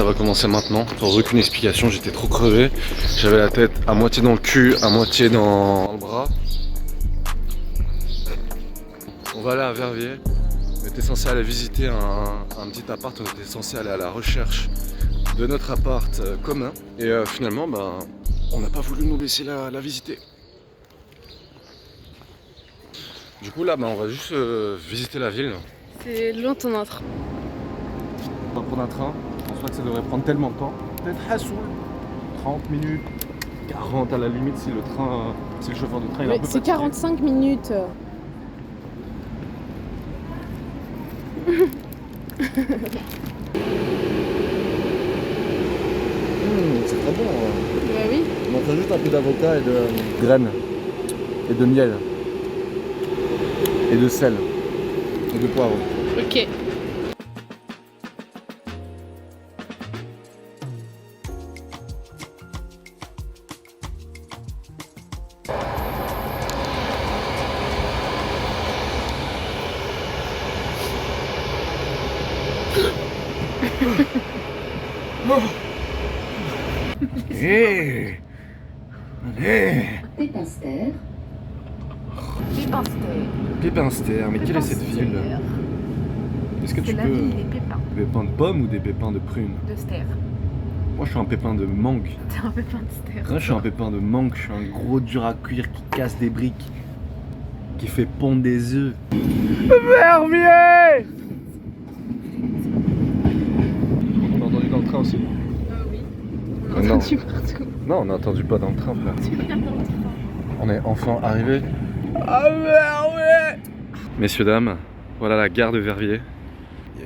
ça va commencer maintenant. Sans aucune explication, j'étais trop crevé. J'avais la tête à moitié dans le cul, à moitié dans le bras. On va aller à Verviers. On était censé aller visiter un petit appart. On était censé aller à la recherche de notre appart commun. Et finalement, bah, on n'a pas voulu nous laisser la visiter. Du coup là, bah, on va juste visiter la ville. C'est long ton intro. On va prendre un train. Je pense pas que ça devrait prendre tellement de temps. Peut-être Hassoul, 30 minutes, 40 à la limite si le train, si le chauffeur de train il est un peu C'est fatigué. 45 minutes. C'est très bon. Bah oui. On manque juste un peu d'avocat et de graines. Et de miel. Et de sel. Et de poivre. Ok. Hey. Allez. Pépinster. Pépinster, mais quelle est cette ville? Est-ce que tu C'est la peux... ville des pépins Des pépins de pommes ou des pépins de prunes? de Ster. Moi je suis un pépin de mangue. T'es un pépin de Ster. Moi je suis un pépin de mangue, je suis un gros dur à cuire qui casse des briques. Qui fait pondre des œufs. Verviers! On a entendu dans le train aussi. Oui. On On a entendu partout. Non, on n'a entendu pas dans le train, frère. Tu viens dans le train. On est enfin arrivé. Ah Verviers! Messieurs, dames, voilà la gare de Verviers.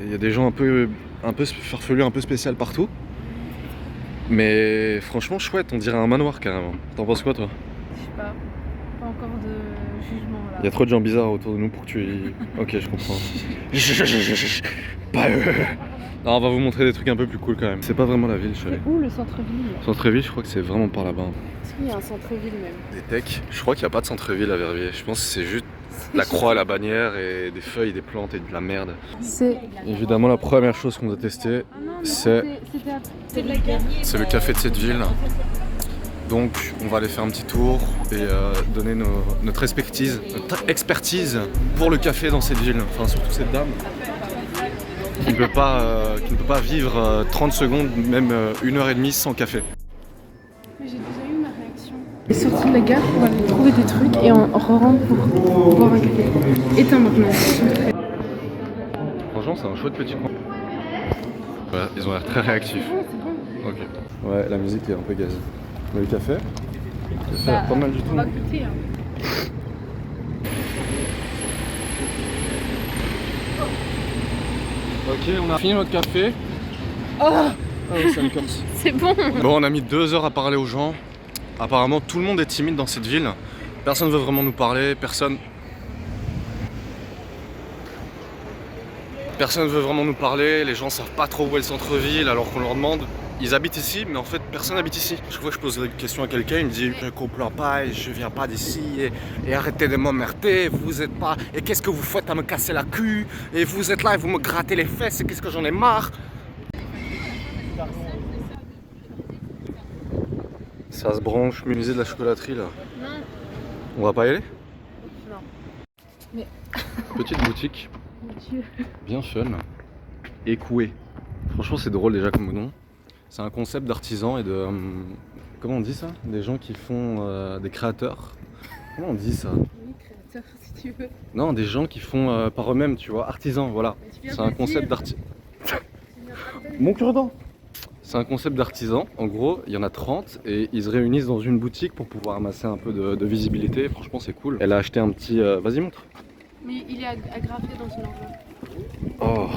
Il y a des gens un peu farfelus, un peu spécial partout. Mais franchement chouette, on dirait un manoir carrément. T'en penses quoi toi? Je sais pas. Pas encore de jugement là. Il y a trop de gens bizarres autour de nous pour que tu y... Ok, je comprends. Pas eux. Non, on va vous montrer des trucs un peu plus cool quand même. C'est pas vraiment la ville, je savais. C'est où le centre-ville? Centre-ville, je crois que c'est vraiment par là-bas. Est-ce qu'il y a un centre-ville même? Des techs, je crois qu'il n'y a pas de centre-ville à Verviers. Je pense que c'est juste la croix, la bannière et des feuilles, des plantes et de la merde. C'est. Évidemment, la première chose qu'on a testée, c'est le café de cette ville. Donc, on va aller faire un petit tour et donner notre expertise pour le café dans cette ville. Enfin, surtout cette dame qui ne peut pas vivre 30 secondes, même 1h30 sans café. J'ai déjà eu ma réaction. On est sorti de la gare pour aller trouver des trucs et on rentre pour boire un café. Éteins maintenant. Franchement, c'est un chouette petit coin. Voilà, ils ont l'air très réactifs. C'est bon. Ok. Ouais, la musique est un peu gaz. Mais le café, ça a l'air pas mal du tout. On va goûter. Hein. Ok, on a fini notre café. Ah oui, ça me corse. C'est bon. Bon, on a mis 2 heures à parler aux gens. Apparemment, tout le monde est timide dans cette ville. Personne ne veut vraiment nous parler, personne ne veut vraiment nous parler, les gens savent pas trop où est le centre-ville alors qu'on leur demande. Ils habitent ici, mais en fait personne n'habite ici. Chaque fois que je pose une question à quelqu'un, il me dit je comprends pas et je viens pas d'ici et arrêtez de m'emmerder, vous êtes pas. Et qu'est-ce que vous faites à me casser la queue? Et vous êtes là et vous me grattez les fesses et qu'est-ce que j'en ai marre? Ça se branche, musée de la chocolaterie là. Non. On va pas y aller? Non. Mais. Petite boutique. Mon Dieu. Bien fun. Écoué. Franchement, c'est drôle déjà comme nom. C'est un concept d'artisan et de. Comment on dit ça? Des gens qui font. Des créateurs. Comment on dit ça? Oui, créateur si tu veux. Non, des gens qui font par eux-mêmes, tu vois. Artisans, voilà. C'est un concept d'artisan. Mon cure-dent! C'est un concept d'artisan. En gros, il y en a 30 et ils se réunissent dans une boutique pour pouvoir amasser un peu de visibilité. Franchement, c'est cool. Elle a acheté un petit. Vas-y, montre. Mais il est agrafé dans une enveloppe. Oh.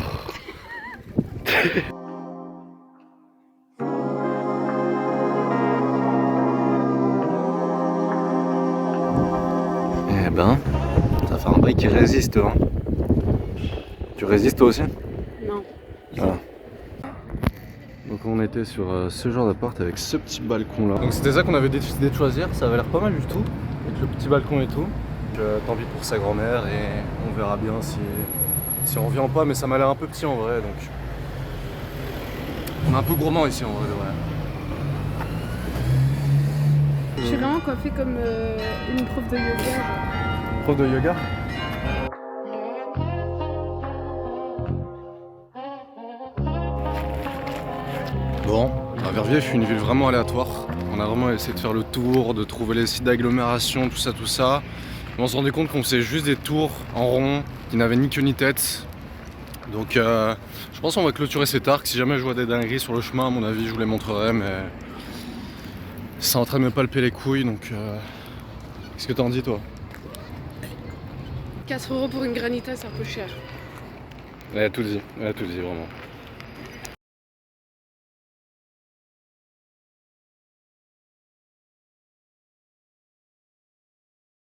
Eh ben, ça fait un bruit qui résiste, hein. Tu résistes toi aussi? Non. Voilà. Donc on était sur ce genre d'appart avec ce petit balcon là. Donc c'était ça qu'on avait décidé de choisir, ça avait l'air pas mal du tout, avec le petit balcon et tout. Tant pis pour sa grand-mère et on verra bien si on revient pas, mais ça m'a l'air un peu petit en vrai donc. On est un peu gourmand ici en vrai, ouais. Je suis vraiment coiffée comme une prof de yoga. Prof de yoga? Bon, Verviers, je suis une ville vraiment aléatoire. On a vraiment essayé de faire le tour, de trouver les sites d'agglomération, tout ça, tout ça. Et on se rendait compte qu'on faisait juste des tours en rond qui n'avaient ni queue ni tête. Donc je pense qu'on va clôturer cet arc. Si jamais je vois des dingueries sur le chemin, à mon avis, je vous les montrerai, mais c'est en train de me palper les couilles, donc qu'est-ce que t'en dis toi? 4 € pour une granita, c'est un peu cher. Elle a tout dit vraiment.